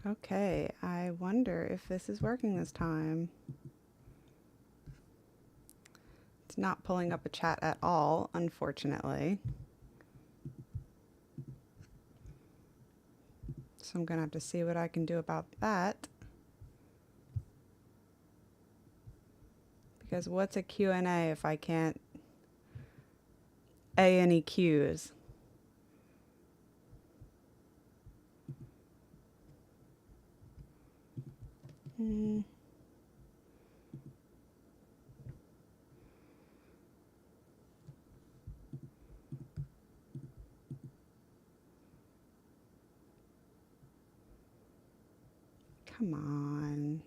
Okay, I wonder if this is working this time. It's not pulling up a chat at all, unfortunately. So I'm going to have to see what I can do about that. Because what's a Q&A if I can't A any Qs? Hmm. Come on.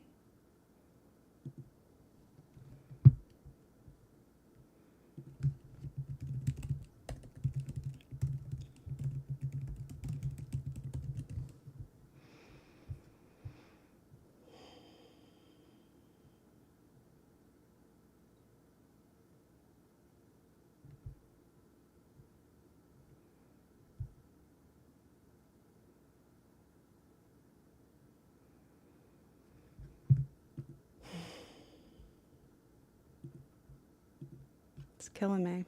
It's killing me.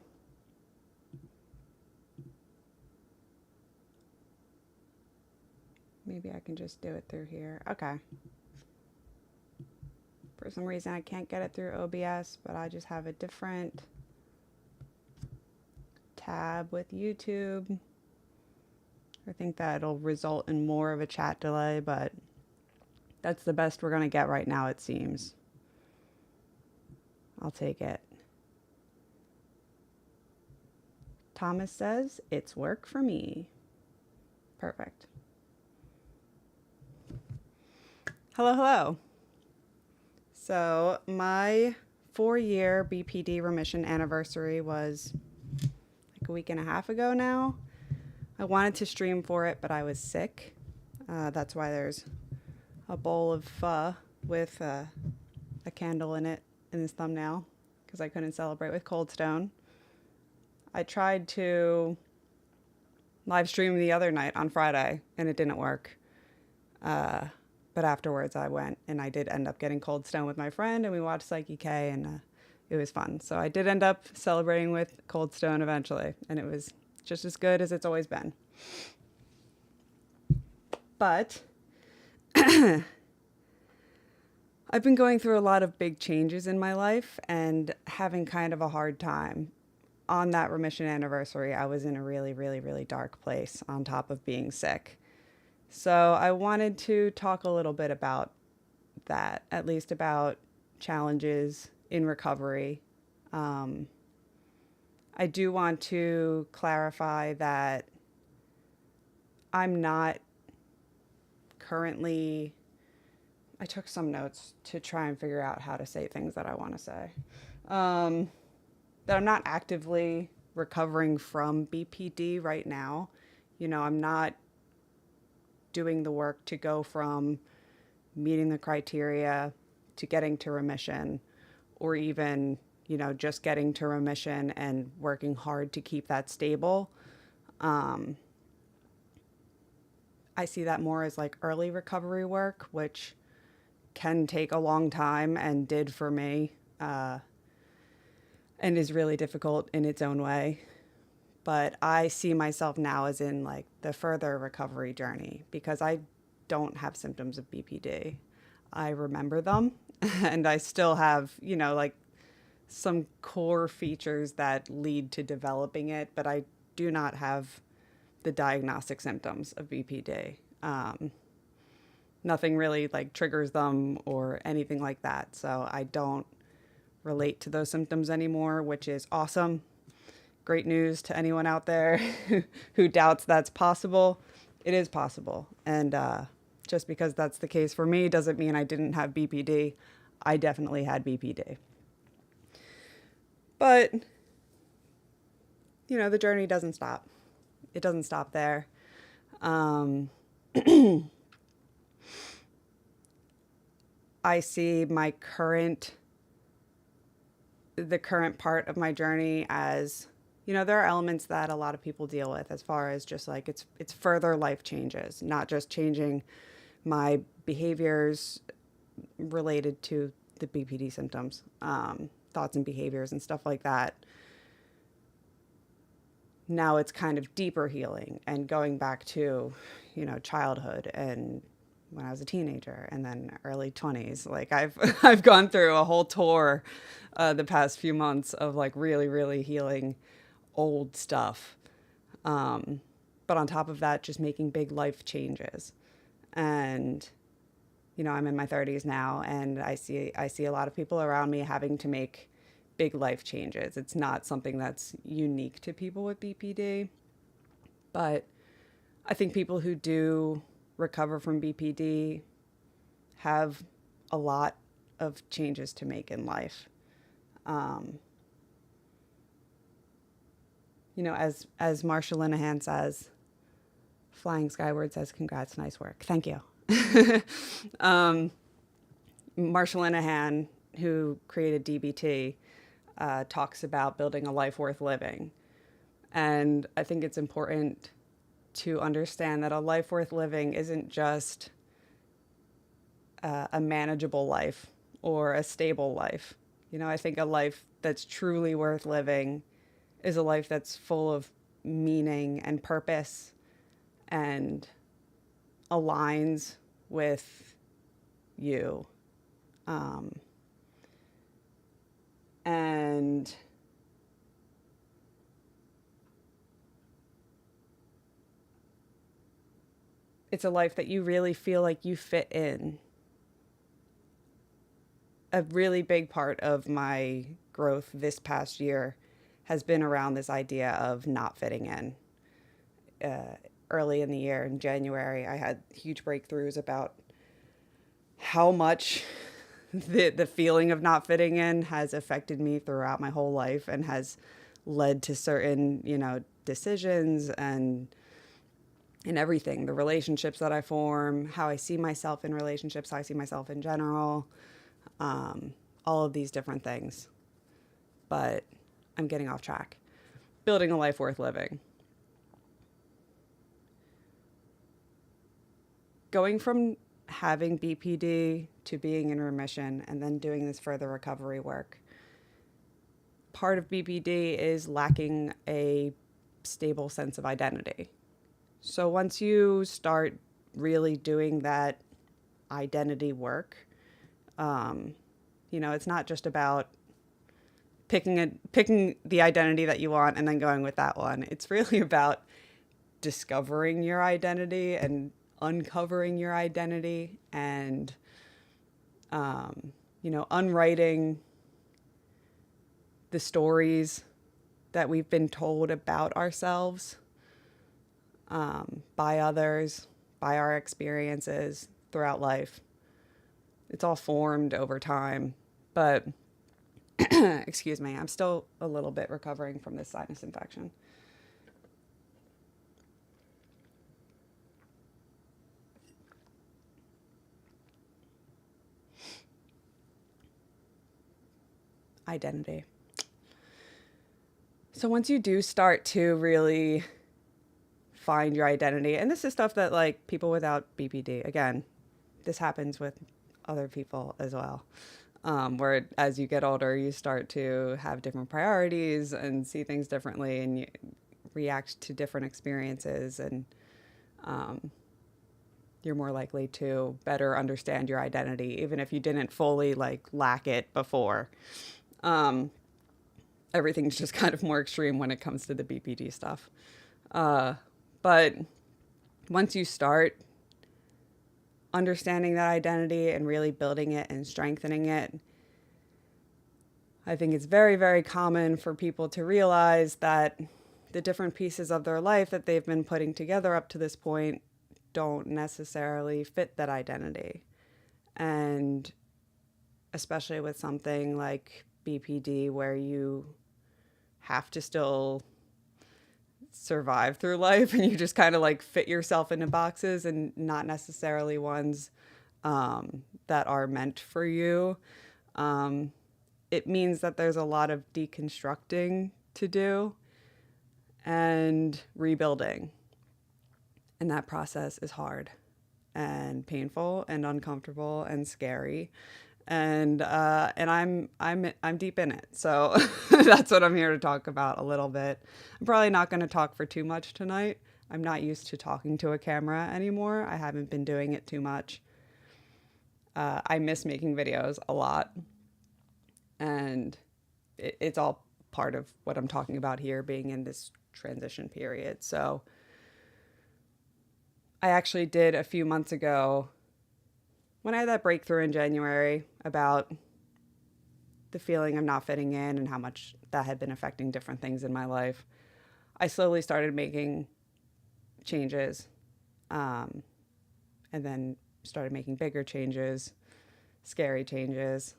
Maybe I can just do it through here. Okay. For some reason I can't get it through OBS, but I just have a different tab with YouTube. I think that'll result in more of a chat delay, but that's the best we're going to get right now, it seems. I'll take it. Thomas says, it's work for me. Perfect. Hello, hello. So my 4-year BPD remission anniversary was like a week and a half ago now. I wanted to stream for it, but I was sick. That's why there's a bowl of pho with a candle in it in this thumbnail, because I couldn't celebrate with Cold Stone. I tried to live stream the other night on Friday, and it didn't work. But afterwards I went, and I did end up getting Cold Stone with my friend, and we watched Psyche K, and it was fun. So I did end up celebrating with Cold Stone eventually, and it was just as good as it's always been. But I've been going through a lot of big changes in my life and having kind of a hard time. On that remission anniversary, I was in a really, really, really dark place on top of being sick. So I wanted to talk a little bit about that, at least about challenges in recovery. I do want to clarify that I'm not currently, I took some notes to try and figure out how to say things that I want to say. That I'm not actively recovering from BPD right now. You know, I'm not doing the work to go from meeting the criteria to getting to remission, or even, you know, just getting to remission and working hard to keep that stable. I see that more as like early recovery work, which can take a long time and did for me, and is really difficult in its own way. But I see myself now as in like the further recovery journey, because I don't have symptoms of BPD. I remember them and I still have, you know, like some core features that lead to developing it, but I do not have the diagnostic symptoms of BPD. Nothing really like triggers them or anything like that. So I don't relate to those symptoms anymore, which is awesome. Great news to anyone out there who doubts that's possible. It is possible. And just because that's the case for me doesn't mean I didn't have BPD. I definitely had BPD. But, you know, the journey doesn't stop. It doesn't stop there. I see the current part of my journey as, you know, there are elements that a lot of people deal with as far as just like it's further life changes, not just changing my behaviors related to the BPD symptoms, thoughts and behaviors and stuff like that. Now it's kind of deeper healing and going back to, childhood and when I was a teenager and then early 20s. Like I've gone through a whole tour the past few months of like really, really healing old stuff. But on top of that, just making big life changes. And, I'm in my 30s now, and I see a lot of people around me having to make big life changes. It's not something that's unique to people with BPD, but I think people who do recover from BPD have a lot of changes to make in life. As Marsha Linehan says, flying skyward says, "Congrats, nice work." Thank you. Marsha Linehan, who created DBT, talks about building a life worth living. And I think it's important to understand that a life worth living isn't just a manageable life or a stable life. I think a life that's truly worth living is a life that's full of meaning and purpose and aligns with you. And it's a life that you really feel like you fit in. A really big part of my growth this past year has been around this idea of not fitting in. Early in the year, in January, I had huge breakthroughs about how much the feeling of not fitting in has affected me throughout my whole life and has led to certain, decisions and everything, the relationships that I form, how I see myself in relationships, how I see myself in general, all of these different things. But I'm getting off track. Building a life worth living. Going from having BPD to being in remission and then doing this further recovery work, part of BPD is lacking a stable sense of identity. So once you start really doing that identity work, it's not just about picking the identity that you want and then going with that one. It's really about discovering your identity and uncovering your identity and, unwriting the stories that we've been told about ourselves, by others, by our experiences throughout life. It's all formed over time, but excuse me, I'm still a little bit recovering from this sinus infection. Identity. So once you do start to really find your identity, and this is stuff that like people without BPD, again, this happens with other people as well, where as you get older, you start to have different priorities and see things differently and you react to different experiences, and you're more likely to better understand your identity, even if you didn't fully lack it before. Everything's just kind of more extreme when it comes to the BPD stuff. But once you start understanding that identity and really building it and strengthening it, I think it's very, very common for people to realize that the different pieces of their life that they've been putting together up to this point don't necessarily fit that identity. And especially with something like BPD, where you have to still survive through life and you just kind of fit yourself into boxes and not necessarily ones that are meant for you. It means that there's a lot of deconstructing to do and rebuilding. And that process is hard. and painful and uncomfortable and scary. And I'm deep in it. So that's what I'm here to talk about a little bit. I'm probably not going to talk for too much tonight. I'm not used to talking to a camera anymore. I haven't been doing it too much. I miss making videos a lot. And it's all part of what I'm talking about here, being in this transition period. So I actually did a few months ago, when I had that breakthrough in January about the feeling of not fitting in and how much that had been affecting different things in my life, I slowly started making changes, and then started making bigger changes, scary changes.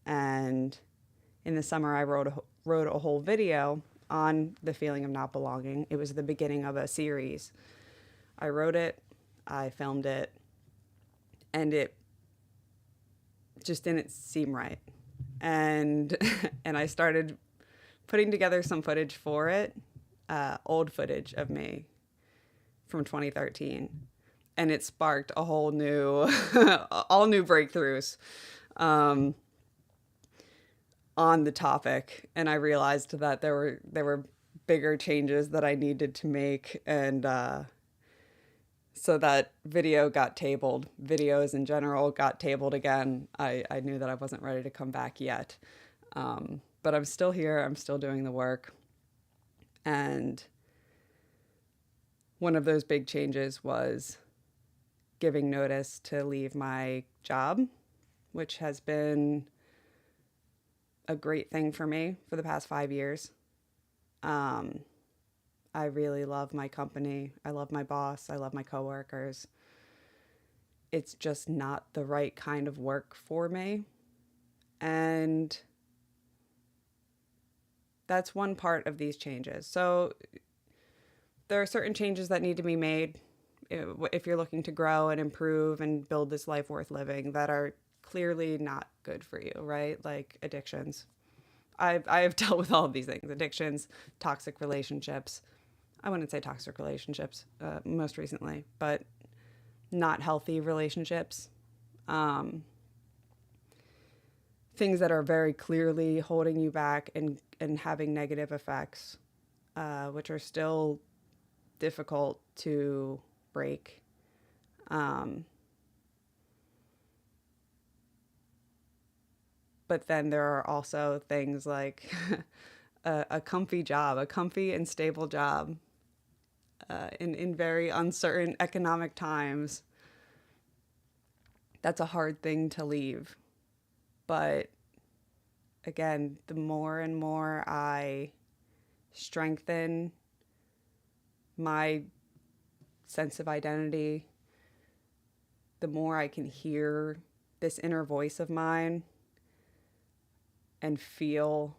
And in the summer, I wrote a whole video on the feeling of not belonging. It was the beginning of a series. I wrote it, I filmed it, and it just didn't seem right. And and I started putting together some footage for it, old footage of me from 2013. And it sparked a whole new, all new breakthroughs on the topic. And I realized that there were bigger changes that I needed to make. And so that video got tabled. Videos in general got tabled again. I knew that I wasn't ready to come back yet. But I'm still here. I'm still doing the work. And one of those big changes was giving notice to leave my job, which has been a great thing for me for the past 5 years. I really love my company. I love my boss. I love my coworkers. It's just not the right kind of work for me. And that's one part of these changes. So there are certain changes that need to be made if you're looking to grow and improve and build this life worth living that are clearly not good for you, right? Like addictions. I've dealt with all of these things: addictions, toxic relationships. I wouldn't say toxic relationships most recently, but not healthy relationships. Things that are very clearly holding you back and having negative effects, which are still difficult to break. But then there are also things like a comfy job, a comfy and stable job in very uncertain economic times. That's a hard thing to leave. But again, the more and more I strengthen my sense of identity, the more I can hear this inner voice of mine and feel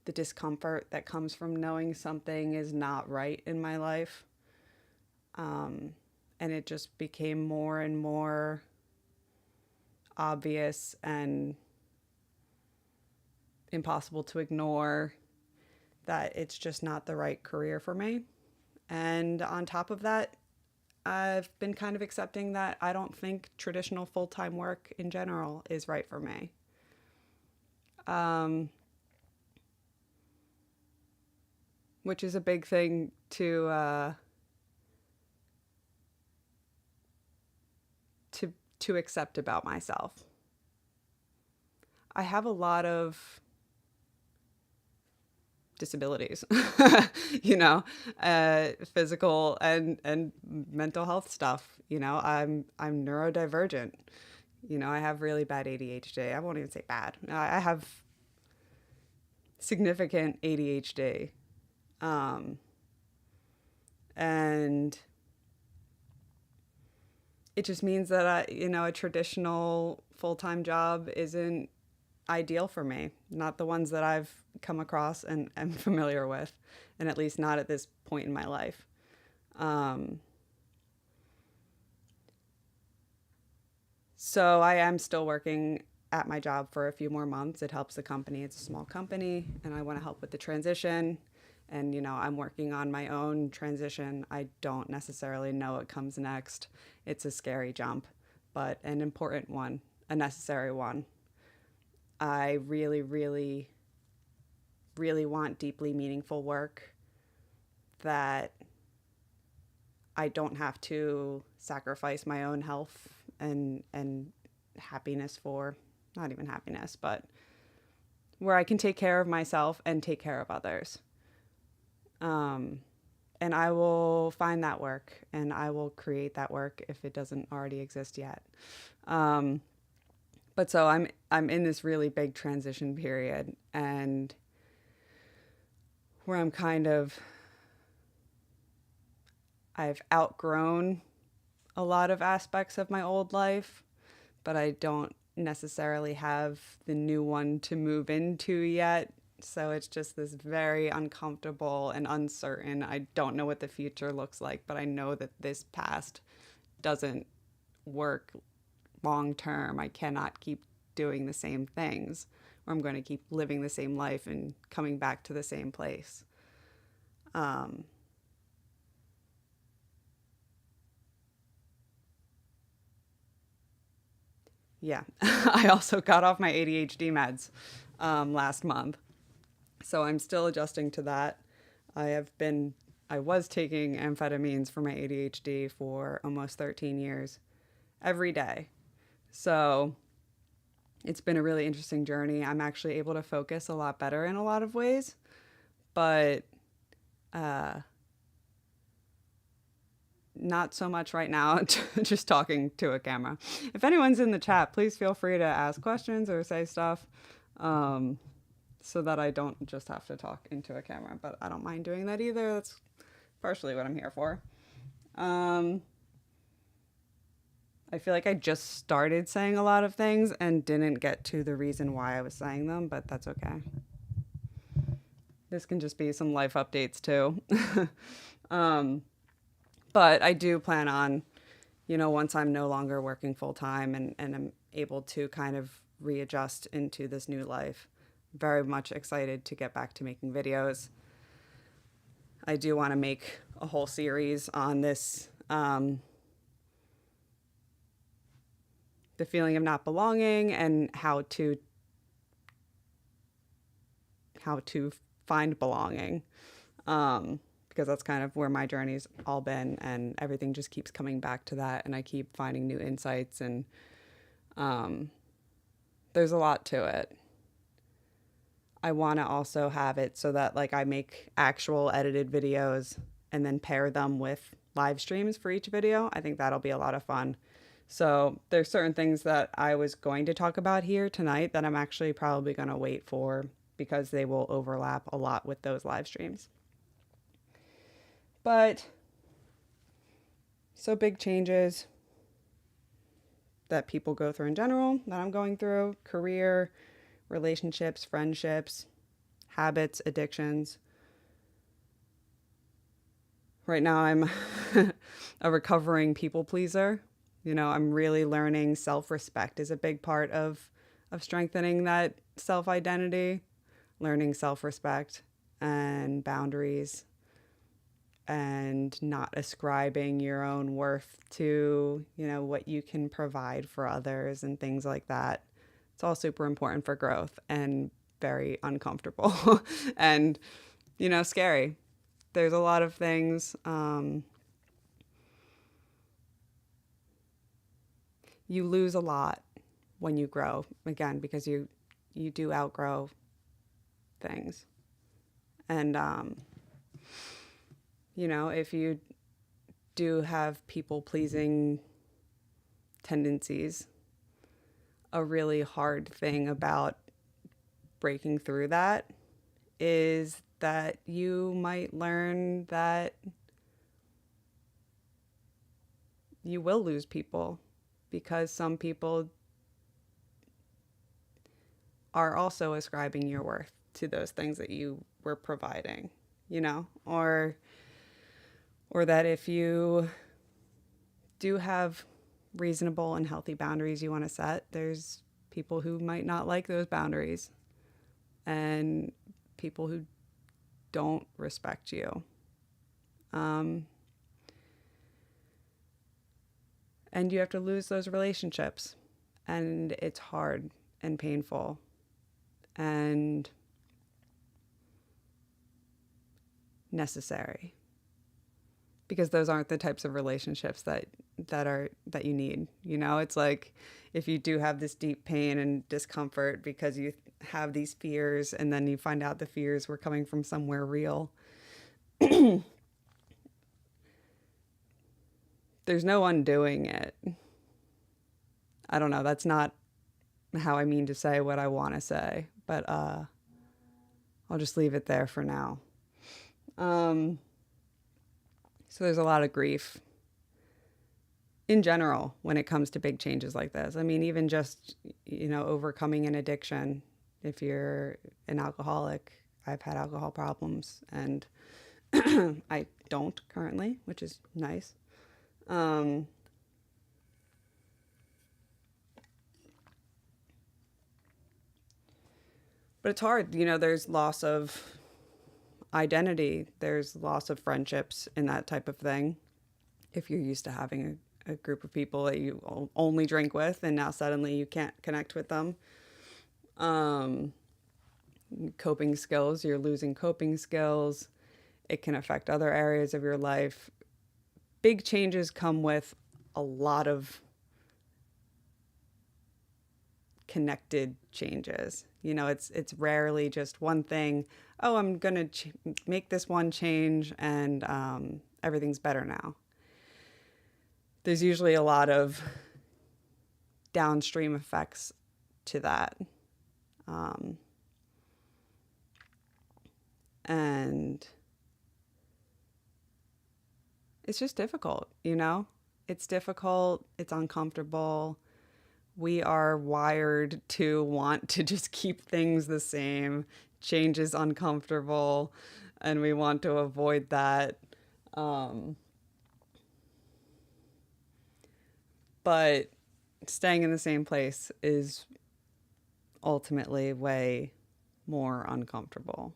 the discomfort that comes from knowing something is not right in my life. And it just became more and more obvious and impossible to ignore that it's just not the right career for me. And on top of that, I've been kind of accepting that I don't think traditional full-time work in general is right for me. Which is a big thing to accept about myself. I have a lot of disabilities, physical and mental health stuff. I'm neurodivergent. I have really bad ADHD. I won't even say bad. I have significant ADHD. And it just means that a traditional full-time job isn't ideal for me. Not the ones that I've come across and am familiar with, and at least not at this point in my life. So I am still working at my job for a few more months. It helps the company. It's a small company, and I want to help with the transition. And, I'm working on my own transition. I don't necessarily know what comes next. It's a scary jump, but an important one, a necessary one. I really, really, really want deeply meaningful work that I don't have to sacrifice my own health and happiness for. Not even happiness, but where I can take care of myself and take care of others. And I will find that work, and I will create that work if it doesn't already exist yet. But so I'm in this really big transition period, and where I've outgrown a lot of aspects of my old life, but I don't necessarily have the new one to move into yet. So it's just this very uncomfortable and uncertain. I don't know what the future looks like, but I know that this past doesn't work long term. I cannot keep doing the same things, or I'm going to keep living the same life and coming back to the same place. Yeah, I also got off my ADHD meds last month. So I'm still adjusting to that. I was taking amphetamines for my ADHD for almost 13 years every day. So it's been a really interesting journey. I'm actually able to focus a lot better in a lot of ways, but not so much right now, just talking to a camera. If anyone's in the chat, please feel free to ask questions or say stuff. So that I don't just have to talk into a camera, but I don't mind doing that either. That's partially what I'm here for. I feel like I just started saying a lot of things and didn't get to the reason why I was saying them, but that's okay. This can just be some life updates too. But I do plan on, once I'm no longer working full time and I'm able to kind of readjust into this new life, very much excited to get back to making videos. I do want to make a whole series on this, the feeling of not belonging and how to find belonging, because that's kind of where my journey's all been, and everything just keeps coming back to that, and I keep finding new insights, and there's a lot to it. I want to also have it so that I make actual edited videos and then pair them with live streams for each video. I think that'll be a lot of fun. So there's certain things that I was going to talk about here tonight that I'm actually probably going to wait for because they will overlap a lot with those live streams. But so big changes that people go through in general, that I'm going through: career, relationships, friendships, habits, addictions. Right now I'm a recovering people pleaser. I'm really learning self-respect is a big part of strengthening that self-identity, learning self-respect and boundaries, and not ascribing your own worth to, what you can provide for others and things like that. It's all super important for growth and very uncomfortable and, scary. There's a lot of things. You lose a lot when you grow, again, because you do outgrow things. And, if you do have people-pleasing tendencies, a really hard thing about breaking through that is that you might learn that you will lose people, because some people are also ascribing your worth to those things that you were providing, or that if you do have reasonable and healthy boundaries you want to set, there's people who might not like those boundaries, and people who don't respect you. And you have to lose those relationships. And it's hard and painful. And necessary. Because those aren't the types of relationships that you need. You know, it's like if you do have this deep pain and discomfort because you have these fears, and then you find out the fears were coming from somewhere real. There's no undoing it. I don't know. That's not how I mean to say what I want to say, but I'll just leave it there for now. So there's a lot of grief in general when it comes to big changes like this. I mean, even just, overcoming an addiction. If you're an alcoholic, I've had alcohol problems, and I don't currently, which is nice. But it's hard. There's loss of identity. There's loss of friendships and that type of thing. If you're used to having a group of people that you only drink with, and now suddenly you can't connect with them. Coping skills, you're losing coping skills. It can affect other areas of your life. Big changes come with a lot of connected changes. It's rarely just one thing. Oh, I'm going to make this one change and everything's better now. There's usually a lot of downstream effects to that. And it's just difficult, It's difficult. It's uncomfortable. We are wired to want to just keep things the same. Change is uncomfortable, and we want to avoid that. But staying in the same place is ultimately way more uncomfortable.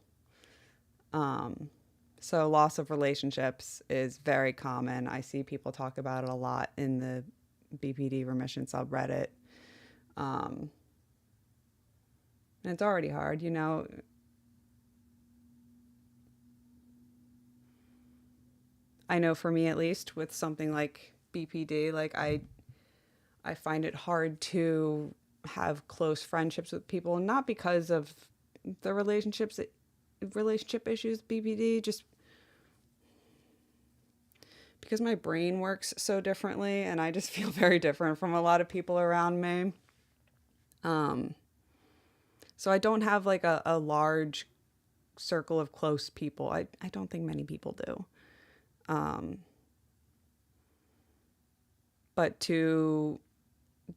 So loss of relationships is very common. I see people talk about it a lot in the BPD Remission subreddit. And it's already hard, I know for me, at least, with something like BPD, like I find it hard to have close friendships with people, not because of the relationship issues, BPD, just because my brain works so differently, and I just feel very different from a lot of people around me. So I don't have like a large circle of close people. I don't think many people do. But to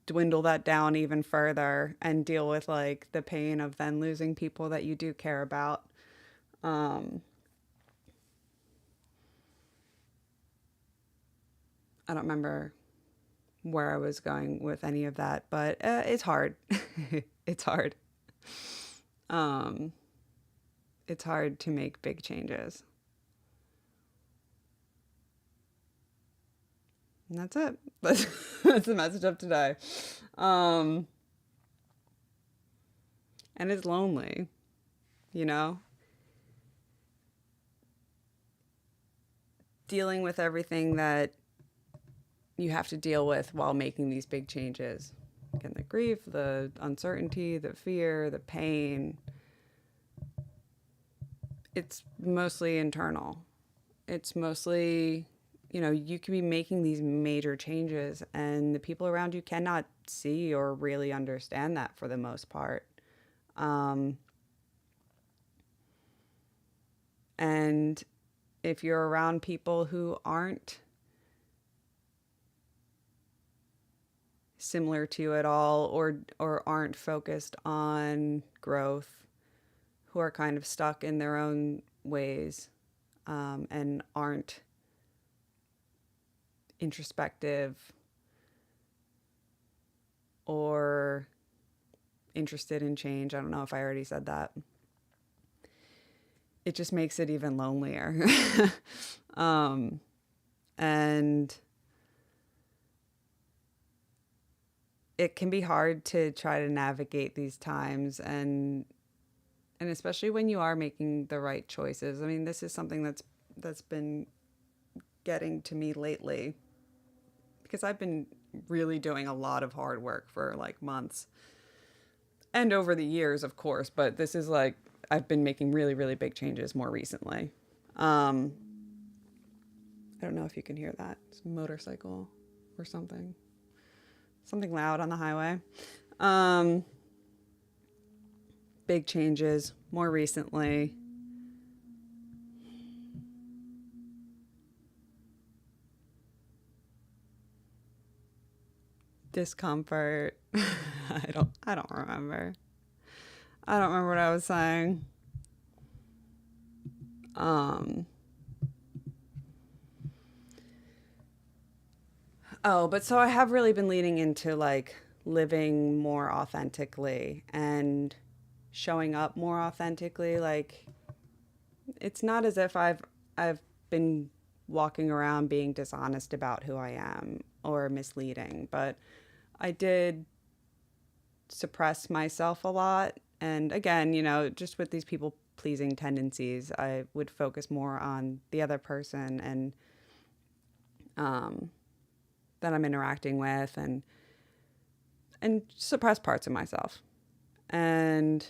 dwindle that down even further and deal with like the pain of then losing people that you do care about. I don't remember where I was going with any of that, but it's hard. It's hard. It's hard to make big changes. And that's it. That's the message of today. And it's lonely, dealing with everything that you have to deal with while making these big changes. Again, the grief, the uncertainty, the fear, the pain. It's mostly internal. It's mostly, you can be making these major changes and the people around you cannot see or really understand that for the most part. And if you're around people who aren't similar to you at all, or aren't focused on growth, who are kind of stuck in their own ways, and aren't introspective or interested in change. I don't know if I already said that. it just makes it even lonelier. And it can be hard to try to navigate these times, and especially when you are making the right choices. I mean, this is something that's been getting to me lately because I've been really doing a lot of hard work for like months and over the years, of course, but this is like I've been making really, really big changes more recently. I don't know if you can hear that. It's a motorcycle or something. Something loud on the highway. Big changes more recently. Discomfort. I don't remember. I don't remember what I was saying. Oh, but so I have really been leaning into like living more authentically and showing up more authentically. Like it's not as if I've been walking around being dishonest about who I am or misleading, but I did suppress myself a lot. And again, just with these people pleasing tendencies, I would focus more on the other person and that I'm interacting with, and suppress parts of myself. And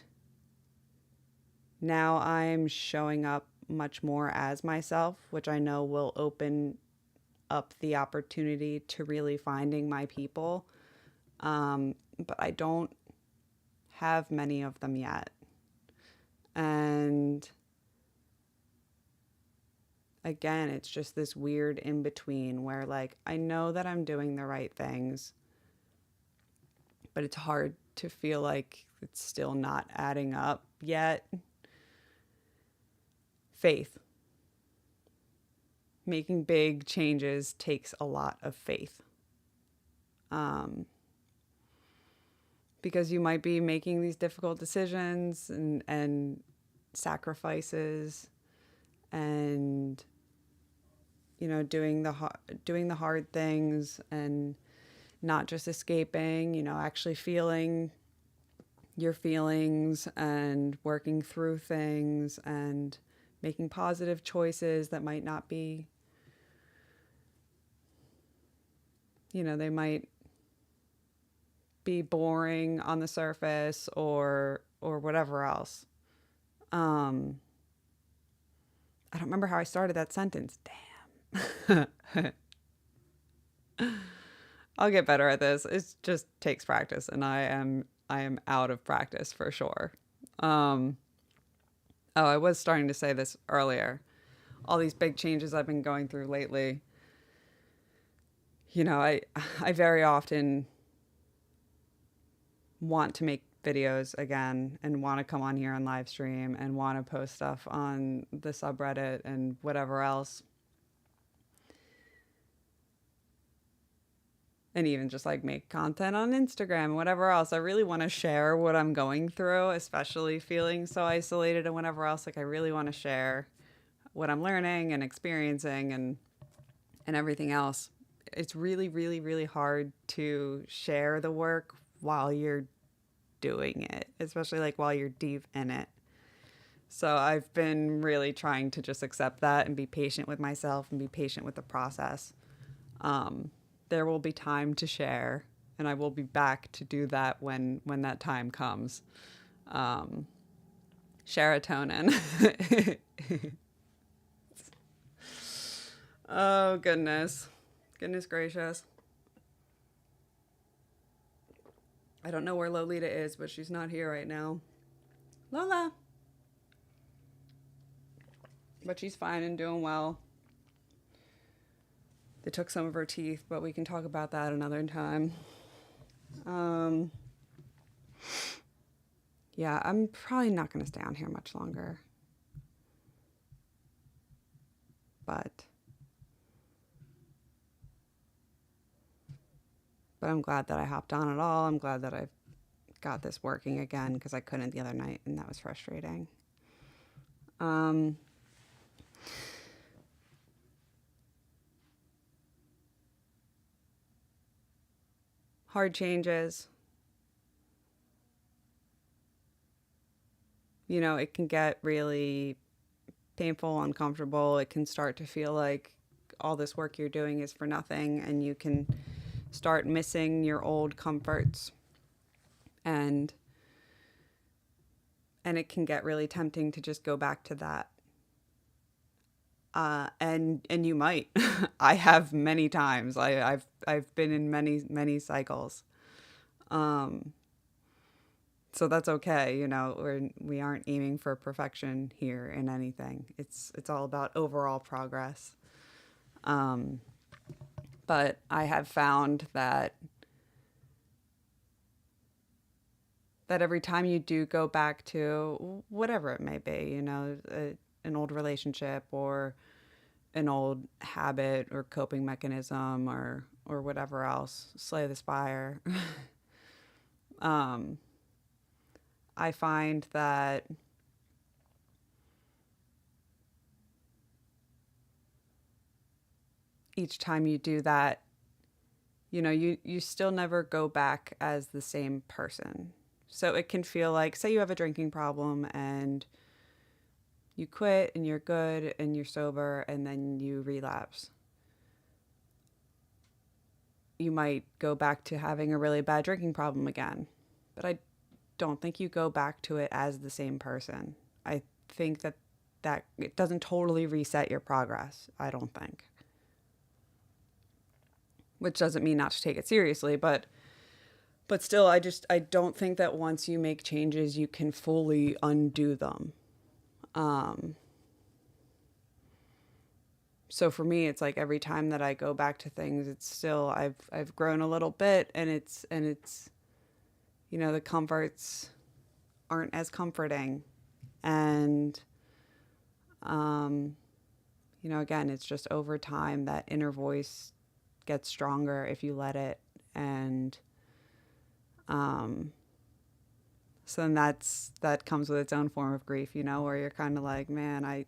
now I'm showing up much more as myself, which I know will open up the opportunity to really finding my people. But I don't have many of them yet. And again, it's just this weird in between where like I know that I'm doing the right things, but it's hard to feel like it's still not adding up yet. Faith. Making big changes takes a lot of faith. Because you might be making these difficult decisions and sacrifices and doing the hard things and not just escaping, actually feeling your feelings and working through things and making positive choices that might not be, they might be boring on the surface or whatever else. I don't remember how I started that sentence. Damn. I'll get better at this. It just takes practice, and I am out of practice for sure. I was starting to say this earlier. All these big changes I've been going through lately. I very often want to make videos again and want to come on here on live stream and want to post stuff on the subreddit and whatever else. And even just like make content on Instagram and whatever else. I really want to share what I'm going through, especially feeling so isolated and whatever else. Like I really want to share what I'm learning and experiencing and everything else. It's really, really, really hard to share the work while you're doing it, especially like while you're deep in it. So I've been really trying to just accept that and be patient with myself and be patient with the process. There will be time to share, and I will be back to do that when that time comes. Serotonin. Oh, goodness. Goodness gracious. I don't know where Lolita is, but she's not here right now. Lola! But she's fine and doing well. They took some of her teeth, but we can talk about that another time. Yeah, I'm probably not going to stay on here much longer. But I'm glad that I hopped on at all. I'm glad that I've got this working again because I couldn't the other night, and that was frustrating. Um, Hard changes. It can get really painful, uncomfortable. It can start to feel like all this work you're doing is for nothing, and you can start missing your old comforts. And it can get really tempting to just go back to that. And you might. I have many times. I've been in many cycles. Um, so that's okay. We aren't aiming for perfection here in anything. It's all about overall progress. Um, but I have found that every time you do go back to whatever it may be, an old relationship or an old habit or coping mechanism or whatever else, slay the spire. um, I find that each time you do that, you still never go back as the same person. So it can feel like, say you have a drinking problem and you quit and you're good and you're sober and then you relapse. You might go back to having a really bad drinking problem again. But I don't think you go back to it as the same person. I think that it doesn't totally reset your progress, I don't think. Which doesn't mean not to take it seriously, but still, I don't think that once you make changes, you can fully undo them. So for me, it's like every time that I go back to things, it's still, I've grown a little bit, and it's, the comforts aren't as comforting. And, again, it's just over time that inner voice gets stronger if you let it. And, so then that comes with its own form of grief, where you're kind of like, man, I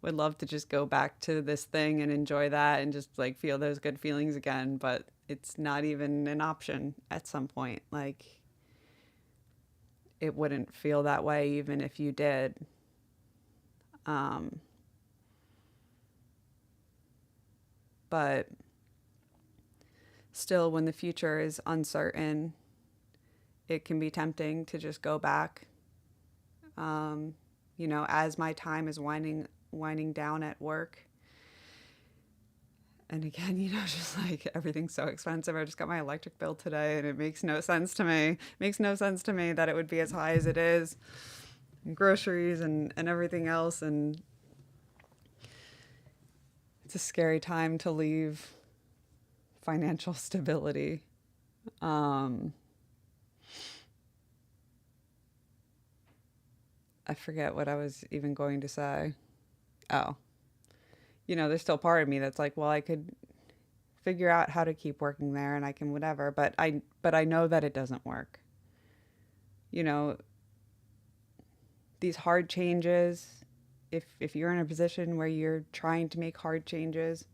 would love to just go back to this thing and enjoy that and just like feel those good feelings again. But it's not even an option at some point. Like, it wouldn't feel that way even if you did. But still, when the future is uncertain, it can be tempting to just go back. As my time is winding down at work. And again, just like everything's so expensive. I just got my electric bill today and it makes no sense to me. It makes no sense to me that it would be as high as it is. And groceries and everything else. And it's a scary time to leave financial stability. I forget what I was even going to say. Oh, there's still part of me that's like, well, I could figure out how to keep working there and I can whatever, but I know that it doesn't work. These hard changes, if you're in a position where you're trying to make hard changes,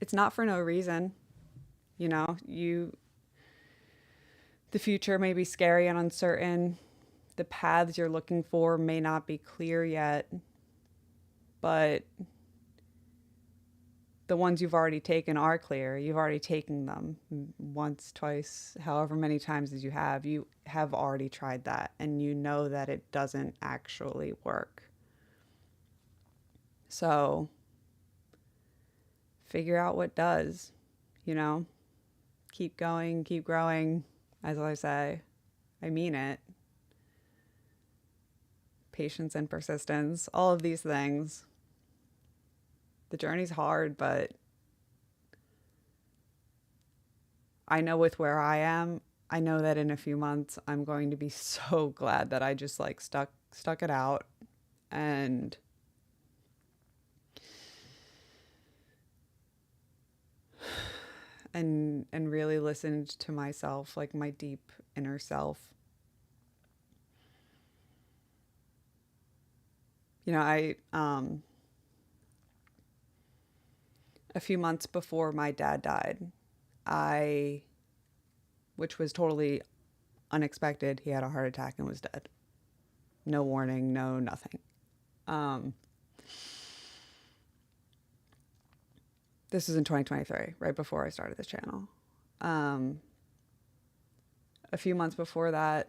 it's not for no reason. The future may be scary and uncertain. The paths you're looking for may not be clear yet, but the ones you've already taken are clear. You've already taken them once, twice, however many times as you have. You have already tried that, and you know that it doesn't actually work. So figure out what does, keep going, keep growing. As I say, I mean it. Patience and persistence, all of these things. The journey's hard, but I know with where I am, I know that in a few months, I'm going to be so glad that I just like stuck it out and really listened to myself, like my deep inner self. A few months before my dad died, I, which was totally unexpected, he had a heart attack and was dead. No warning, no nothing. Um, this is in 2023, right before I started this channel. Um, a few months before that,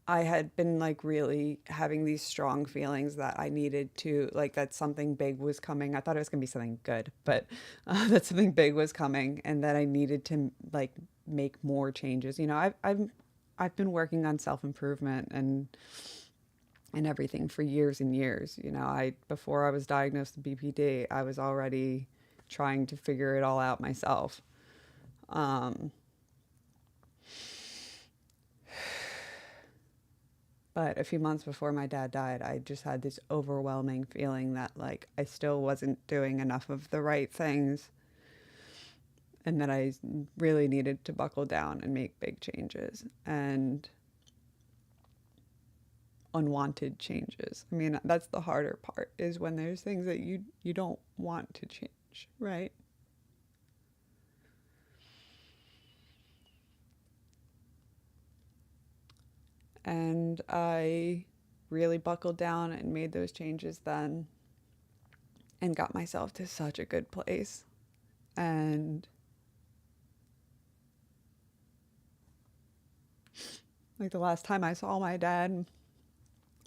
I had been like really having these strong feelings that I needed to, like, that something big was coming. I thought it was going to be something good, but that something big was coming and that I needed to like make more changes. I've been working on self-improvement and everything for years and years. Before I was diagnosed with BPD, I was already trying to figure it all out myself. But a few months before my dad died, I just had this overwhelming feeling that like I still wasn't doing enough of the right things and that I really needed to buckle down and make big changes and unwanted changes. I mean, that's the harder part, is when there's things that you don't want to change, right? And I really buckled down and made those changes then and got myself to such a good place. And like the last time I saw my dad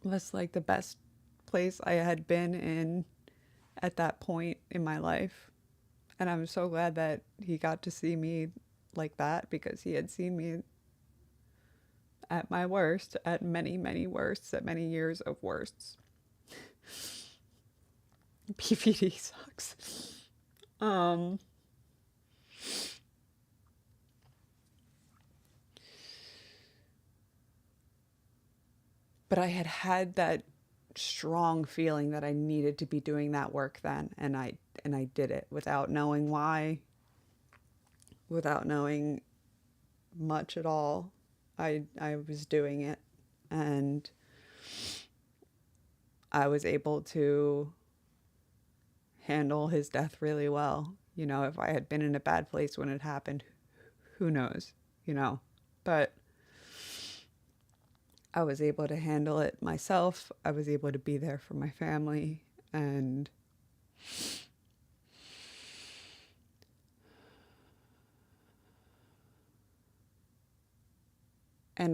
was like the best place I had been in at that point in my life. And I'm so glad that he got to see me like that, because he had seen me at my worst, at many, many worsts, at many years of worsts. BPD sucks. But I had that strong feeling that I needed to be doing that work then, and I did it without knowing why, without knowing much at all. I was doing it, and I was able to handle his death really well. If I had been in a bad place when it happened, who knows, but I was able to handle it myself. I was able to be there for my family, and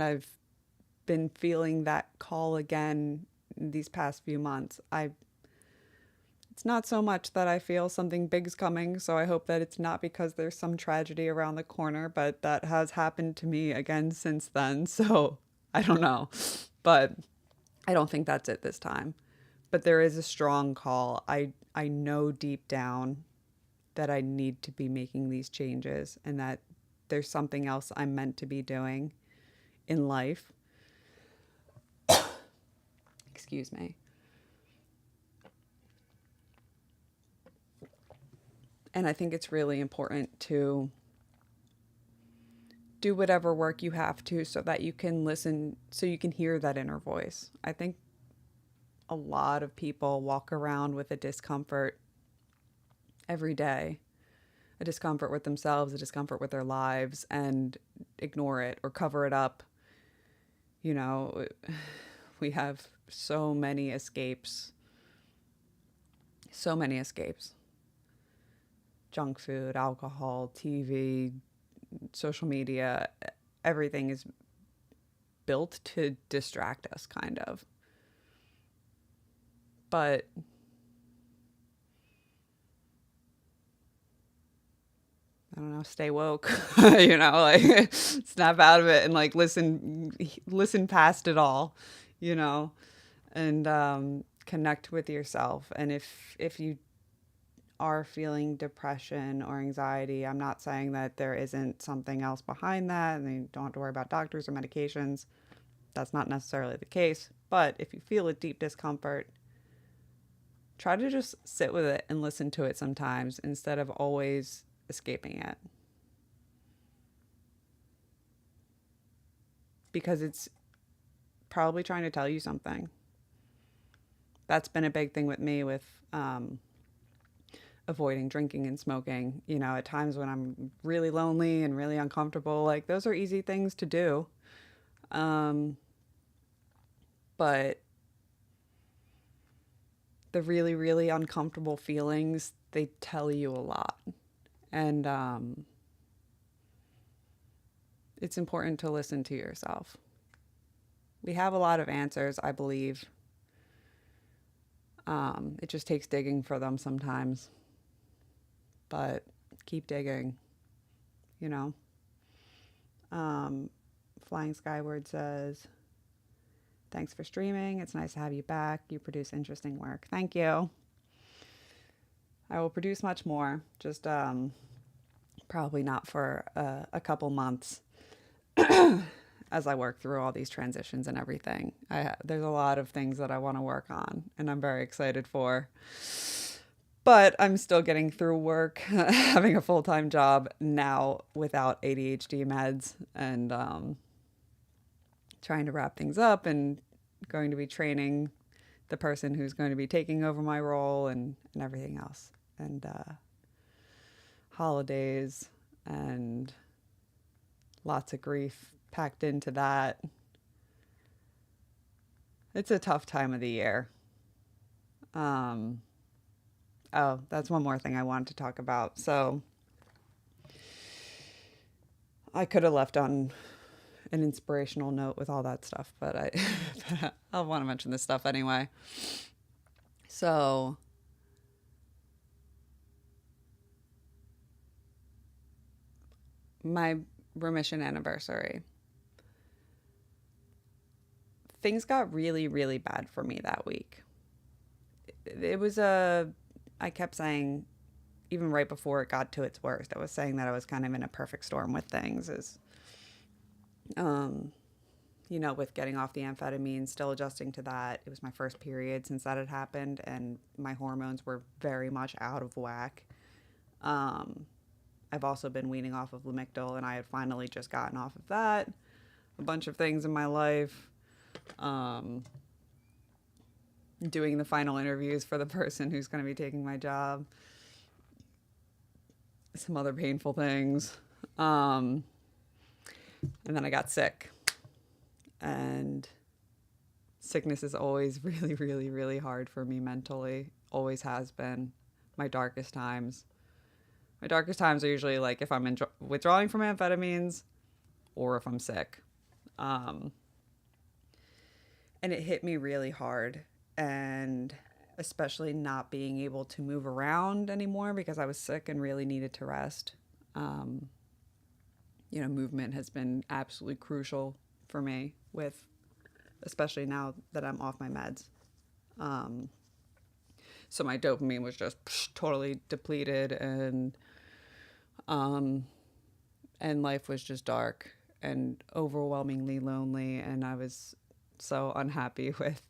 I've been feeling that call again these past few months. It's not so much that I feel something big's coming, so I hope that it's not because there's some tragedy around the corner, but that has happened to me again since then, so I don't know. But I don't think that's it this time. But there is a strong call. I know deep down that I need to be making these changes, and that there's something else I'm meant to be doing in life. Excuse me. And I think it's really important to do whatever work you have to so that you can listen, so you can hear that inner voice. I think a lot of people walk around with a discomfort every day, a discomfort with themselves, a discomfort with their lives, and ignore it or cover it up. We have so many escapes. So many escapes. Junk food, alcohol, TV, social media, everything is built to distract us, kind of. But I don't know, stay woke, like snap out of it and like listen past it all, and connect with yourself. And if you are feeling depression or anxiety, I'm not saying that there isn't something else behind that and you don't have to worry about doctors or medications. That's not necessarily the case. But if you feel a deep discomfort, try to just sit with it and listen to it sometimes instead of always escaping it. Because it's probably trying to tell you something. that's been a big thing with me with avoiding drinking and smoking. You know, at times when I'm really lonely and really uncomfortable, like those are easy things to do. Um, but the really, really uncomfortable feelings, they tell you a lot. And it's important to listen to yourself. We have a lot of answers, I believe. It just takes digging for them sometimes. But keep digging, you know. Flying Skyward says, thanks for streaming. It's nice to have you back. You produce interesting work. Thank you. I will produce much more. Just probably not for a couple months as I work through all these transitions and everything. There's a lot of things that I want to work on, and I'm very excited for. But I'm still getting through work, having a full-time job now without ADHD meds, and trying to wrap things up, and going to be training the person who's going to be taking over my role, and everything else. And holidays and lots of grief packed into that. It's a tough time of the year. Oh, that's one more thing I wanted to talk about. So I could have left on an inspirational note with all that stuff, but I want to mention this stuff anyway. So my remission anniversary, things got really, really bad for me that week. It was I kept saying, even right before it got to its worst, I was saying that I was kind of in a perfect storm with things, you know, with getting off the amphetamine, still adjusting to that. It was my first period since that had happened, and my hormones were very much out of whack. I've also been weaning off of Lamictal, and I had finally just gotten off of that. A bunch of things in my life. Doing the final interviews for the person who's going to be taking my job. Some other painful things. And then I got sick. And sickness is always really, really, really hard for me mentally. Always has been. My darkest times. My darkest times are usually like if I'm withdrawing from amphetamines or if I'm sick. And it hit me really hard. And especially not being able to move around anymore because I was sick and really needed to rest. You know, movement has been absolutely crucial for me with, especially now that I'm off my meds. So my dopamine was just totally depleted, and life was just dark and overwhelmingly lonely, and I was so unhappy with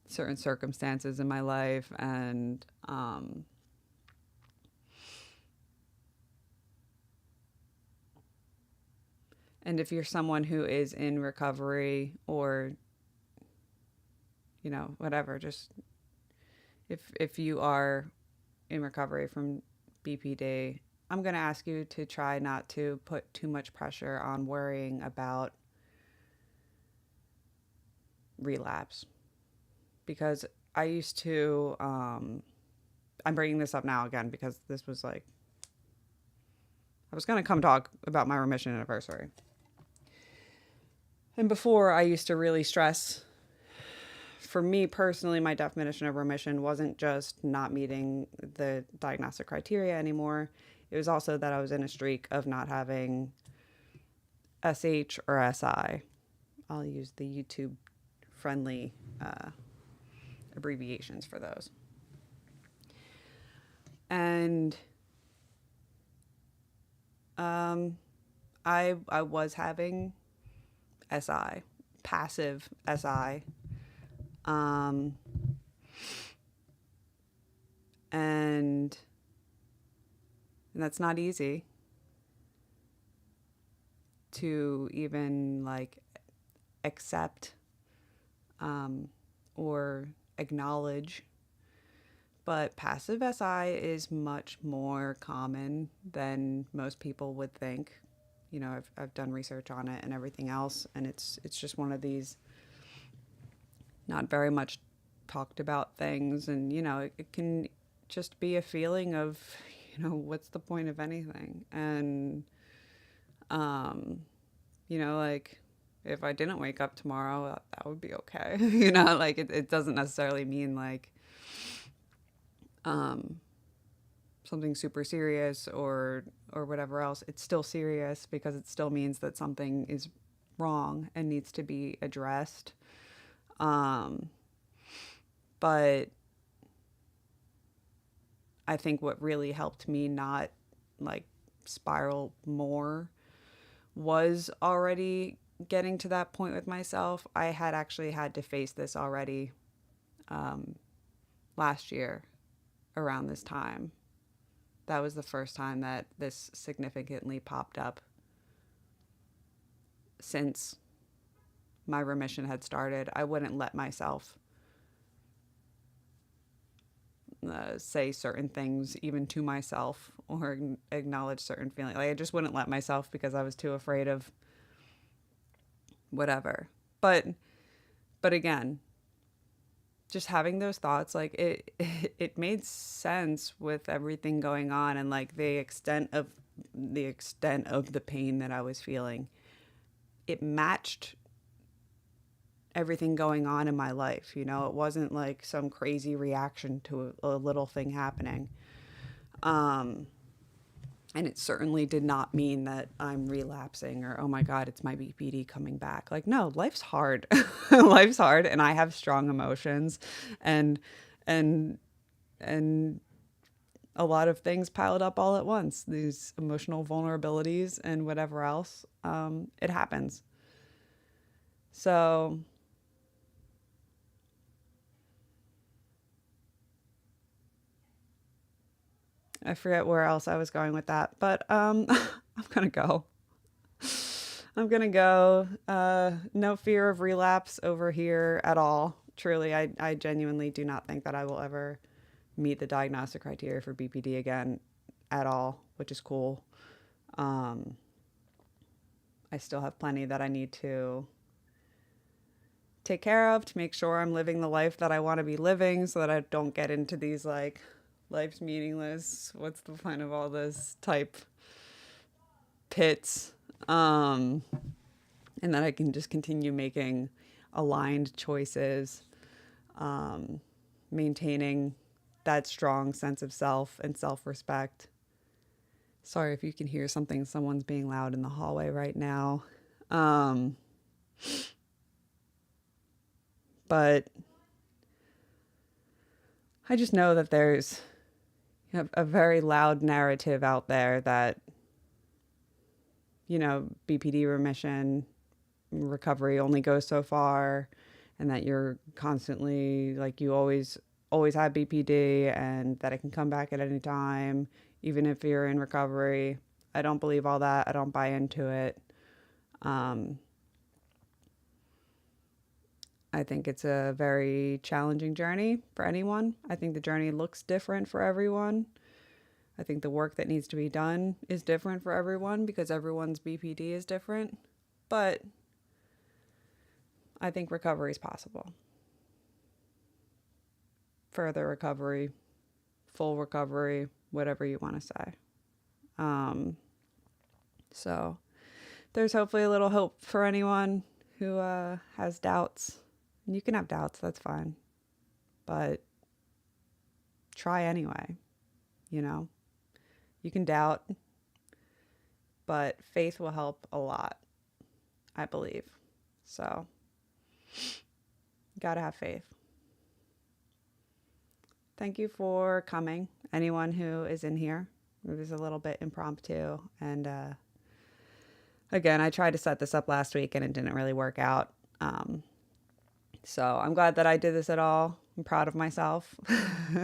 certain circumstances in my life, and if you're someone who is in recovery or, you know, whatever, just if you are in recovery from BPD, I'm going to ask you to try not to put too much pressure on worrying about relapse. Because I used to, I'm bringing this up now again because this was like, I was going to come talk about my remission anniversary. And before, I used to really stress, for me personally, my definition of remission wasn't just not meeting the diagnostic criteria anymore. It was also that I was in a streak of not having SH or SI. I'll use the YouTube friendly abbreviations for those. And I was having SI, passive SI. And that's not easy to even like accept or acknowledge. But passive SI is much more common than most people would think. You know, I've done research on it and everything else, and it's just one of these not very much talked about things. And you know, it can just be a feeling of, you know, what's the point of anything? And you know, like if I didn't wake up tomorrow, that would be okay. You know, like it doesn't necessarily mean like something super serious or whatever else. It's still serious because it still means that something is wrong and needs to be addressed. But I think what really helped me not like spiral more was already getting to that point with myself. I had actually had to face this already last year around this time. That was the first time that this significantly popped up since my remission had started. I wouldn't let myself say certain things even to myself or acknowledge certain feelings. Like I just wouldn't let myself because I was too afraid of whatever. But again, just having those thoughts, like it made sense with everything going on and like the extent of the pain that I was feeling. It matched everything going on in my life. You know, it wasn't like some crazy reaction to a little thing happening. And it certainly did not mean that I'm relapsing or, oh my God, it's my BPD coming back. Like, no, life's hard. Life's hard. And I have strong emotions and a lot of things piled up all at once, these emotional vulnerabilities and whatever else. It happens. So I forget where else I was going with that, but I'm gonna go. I'm gonna go. No fear of relapse over here at all. Truly, I genuinely do not think that I will ever meet the diagnostic criteria for BPD again at all, which is cool. I still have plenty that I need to take care of to make sure I'm living the life that I want to be living so that I don't get into these like life's meaningless, what's the point of all this type pits, and that I can just continue making aligned choices, maintaining that strong sense of self and self-respect. Sorry if you can hear someone's being loud in the hallway right now. But I just know that there's a very loud narrative out there that, you know, BPD remission recovery only goes so far and that you're constantly like you always have BPD and that it can come back at any time, even if you're in recovery. I don't believe all that. I don't buy into it. I think it's a very challenging journey for anyone. I think the journey looks different for everyone. I think the work that needs to be done is different for everyone because everyone's BPD is different. But I think recovery is possible. Further recovery, full recovery, whatever you want to say. So there's hopefully a little hope for anyone who has doubts. You can have doubts, that's fine. But try anyway, you know? You can doubt, but faith will help a lot, I believe. So, gotta have faith. Thank you for coming. Anyone who is in here. It was a little bit impromptu. And again, I tried to set this up last week and it didn't really work out. So I'm glad that I did this at all. I'm proud of myself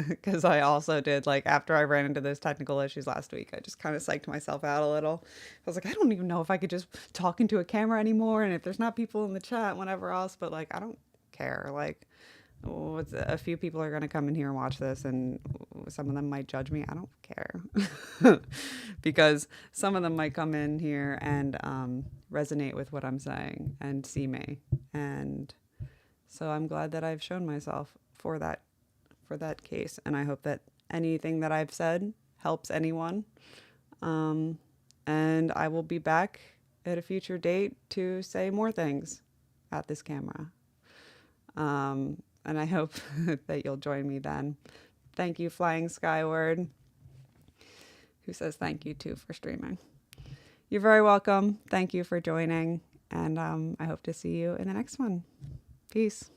because I also did, like, after I ran into those technical issues last week, I just kind of psyched myself out a little. I was like, I don't even know if I could just talk into a camera anymore. And if there's not people in the chat, whatever else, but like, I don't care. Like, a few people are going to come in here and watch this, and some of them might judge me. I don't care. Because some of them might come in here and resonate with what I'm saying and see me. And so I'm glad that I've shown myself for that case. And I hope that anything that I've said helps anyone. And I will be back at a future date to say more things at this camera. And I hope that you'll join me then. Thank you, Flying Skyward, who says thank you too for streaming. You're very welcome. Thank you for joining. And I hope to see you in the next one. Peace.